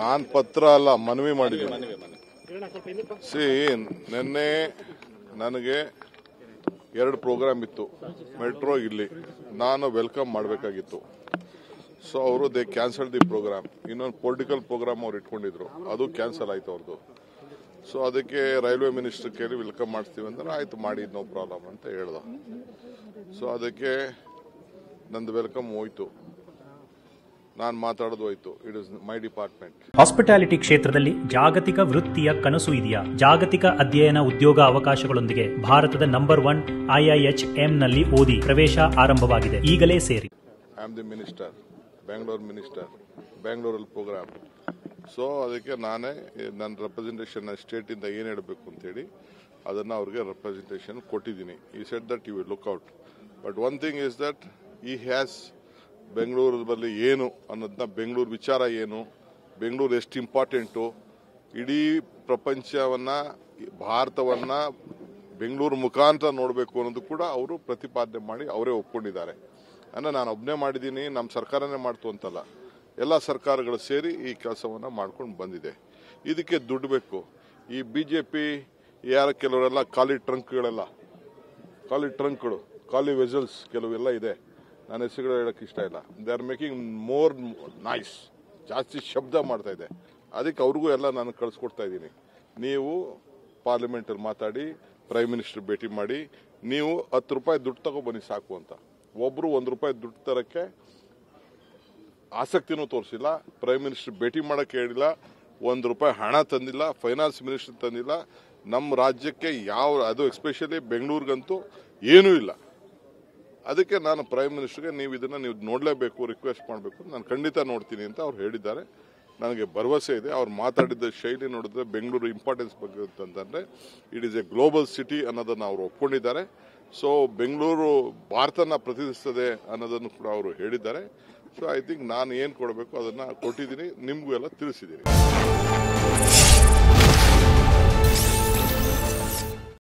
ನಾನು ಪತ್ರ ಅಲ್ಲ ಮನವಿ ಮಾಡಿದ್ದೀನಿ. ನಿನ್ನೆ ನನಗೆ 2 ಪ್ರೋಗ್ರಾಮ್ ಇತ್ತು ಮೆಟ್ರೋ ಇಲ್ಲಿ, ನಾನು ವೆಲ್ಕಮ್ ಮಾಡಬೇಕಾಗಿತ್ತು. ಸೊ ಅವರು ದೇ ಕ್ಯಾನ್ಸಲ್ ದಿ ಪ್ರೋಗ್ರಾಮ್. ಇನ್ನೊಂದು ಪೊಲಿಟಿಕಲ್ ಪ್ರೋಗ್ರಾಮ್ ಅವ್ರು ಇಟ್ಕೊಂಡಿದ್ರು, ಅದು ಕ್ಯಾನ್ಸಲ್ ಆಯ್ತು ಅವ್ರದ್ದು. ಸೊ ಅದಕ್ಕೆ ರೈಲ್ವೆ ಮಿನಿಸ್ಟರ್ ಕೇಳಿ ವೆಲ್ಕಮ್ ಮಾಡಿಸ್ತೀವಿ ಅಂದ್ರೆ ಆಯ್ತು ಮಾಡಿ, ನೋ ಪ್ರಾಬ್ಲಮ್ ಅಂತ ಹೇಳ್ದ. ಸೊ ಅದಕ್ಕೆ ನಂದು ವೆಲ್ಕಮ್ ಹೋಯ್ತು, ನಾನು ಮಾತಾಡೋದು ಹೋಯ್ತು. It is my department. Hospitality ಕ್ಷೇತ್ರದಲ್ಲಿ ಜಾಗತಿಕ ವೃತ್ತಿಯ ಕನಸು ಇದೆಯಾ? ಜಾಗತಿಕ ಅಧ್ಯಯನ ಉದ್ಯೋಗ ಅವಕಾಶಗಳೊಂದಿಗೆ ಭಾರತದ ನಂಬರ್ 1 IIHM ನಲ್ಲಿ ಓದಿ ಪ್ರವೇಶ ಆರಂಭವಾಗಿದೆ. ಈಗಲೇ ಸೇರಿ. I am the minister, Bengaluru minister, ಬೆಂಗಳೂರಲ್ಲಿ ಪ್ರೋಗ್ರಾಮ್. ಸೊ ಅದಕ್ಕೆ ನಾನೇ ನನ್ನ ರೆಪ್ರೆಸೆಂಟೇಷನ್ ಸ್ಟೇಟ್ ಇಂದ ಏನು ಹೇಳಬೇಕು ಅಂತೇಳಿ ಅದನ್ನ ಅವ್ರಿಗೆ ರೆಪ್ರೆಸೆಂಟೇಷನ್ ಕೊಟ್ಟಿದ್ದೀನಿ. ಈ set that you will look out. But one thing is that ಈ ಹ್ಯಾಸ್ ಬೆಂಗಳೂರಲ್ಲಿ ಏನು ಅನ್ನೋದನ್ನ, ಬೆಂಗಳೂರು ವಿಚಾರ ಏನು, ಬೆಂಗಳೂರು ಎಷ್ಟು ಇಂಪಾರ್ಟೆಂಟು, ಇಡೀ ಪ್ರಪಂಚವನ್ನ ಭಾರತವನ್ನ ಬೆಂಗಳೂರು ಮುಖಾಂತರ ನೋಡಬೇಕು ಅನ್ನೋದು ಕೂಡ ಅವರು ಪ್ರತಿಪಾದನೆ ಮಾಡಿ ಅವರೇ ಒಪ್ಕೊಂಡಿದ್ದಾರೆ. ಅಂದರೆ ನಾನು ಒಬ್ಬನೇ ಮಾಡಿದ್ದೀನಿ, ನಮ್ಮ ಸರ್ಕಾರನೇ ಮಾಡ್ತು ಅಂತಲ್ಲ, ಎಲ್ಲ ಸರ್ಕಾರಗಳು ಸೇರಿ ಈ ಕೆಲಸವನ್ನ ಮಾಡ್ಕೊಂಡು ಬಂದಿದೆ. ಇದಕ್ಕೆ ದುಡ್ಡು ಬೇಕು. ಈ ಬಿಜೆಪಿ ಯಾರ ಕೆಲವರೆಲ್ಲ ಖಾಲಿ ಟ್ರಂಕ್ಗಳೆಲ್ಲ, ಖಾಲಿ ಟ್ರಂಕ್ಗಳು, ಖಾಲಿ ವೆಸಲ್ಸ್ ಕೆಲವೆಲ್ಲ ಇದೆ. ನನ್ನ ಹೆಸರುಗಳು ಹೇಳಕ್ಕೆ ಇಷ್ಟ ಇಲ್ಲ. They are making more noise, ಜಾಸ್ತಿ ಶಬ್ದ ಮಾಡ್ತಾ ಇದೆ. ಅದಕ್ಕೆ ಅವ್ರಿಗೂ ಎಲ್ಲ ನಾನು ಕಳಿಸ್ಕೊಡ್ತಾ ಇದ್ದೀನಿ. ನೀವು ಪಾರ್ಲಿಮೆಂಟಲ್ಲಿ ಮಾತಾಡಿ, ಪ್ರೈಮ್ ಮಿನಿಸ್ಟರ್ ಭೇಟಿ ಮಾಡಿ, ನೀವು 10 ರೂಪಾಯಿ ದುಡ್ಡು ತಗೊಬನ್ನಿ ಸಾಕು ಅಂತ. ಒಬ್ರು 1 ರೂಪಾಯಿ ದುಡ್ಡು ತರಕ್ಕೆ ಆಸಕ್ತಿನೂ ತೋರಿಸಿಲ್ಲ. ಪ್ರೈಮ್ ಮಿನಿಸ್ಟರ್ ಭೇಟಿ ಮಾಡಕ್ಕೆ ಹೇಳಿಲ್ಲ, 1 ರೂಪಾಯಿ ಹಣ ತಂದಿಲ್ಲ, ಫೈನಾನ್ಸ್ ಮಿನಿಸ್ಟರ್ ತಂದಿಲ್ಲ. ನಮ್ಮ ರಾಜ್ಯಕ್ಕೆ ಅದು ಎಸ್ಪೆಷಲಿ ಬೆಂಗಳೂರಿಗಂತೂ ಏನೂ ಇಲ್ಲ. ಅದಕ್ಕೆ ನಾನು ಪ್ರೈಮ್ ಮಿನಿಸ್ಟರ್ಗೆ ನೀವು ನೋಡಲೇಬೇಕು, ರಿಕ್ವೆಸ್ಟ್ ಮಾಡಬೇಕು, ನಾನು ಖಂಡಿತ ನೋಡ್ತೀನಿ ಅಂತ ಅವ್ರು ಹೇಳಿದ್ದಾರೆ. ನನಗೆ ಭರವಸೆ ಇದೆ. ಅವ್ರು ಮಾತಾಡಿದ ಶೈಲಿ ನೋಡಿದ್ರೆ ಬೆಂಗಳೂರು ಇಂಪಾರ್ಟೆನ್ಸ್ ಬಗ್ಗೆ ಅಂತಂದ್ರೆ it is A global city ಅನ್ನೋದನ್ನ ಅವರು ಒಪ್ಕೊಂಡಿದ್ದಾರೆ. ಸೊ ಬೆಂಗಳೂರು ಭಾರತನ ಪ್ರತಿನಿಧಿಸ್ತದೆ ಅನ್ನೋದನ್ನು ಕೂಡ ಅವರು ಹೇಳಿದ್ದಾರೆ. ಸೊ ಐ ಥಿಂಕ್ ನಾನು ಏನು ಕೊಡಬೇಕು ಅದನ್ನ ಕೊಟ್ಟಿದ್ದೀನಿ, ನಿಮಗೂ ಎಲ್ಲ ತಿಳಿಸಿದ್ದೀನಿ.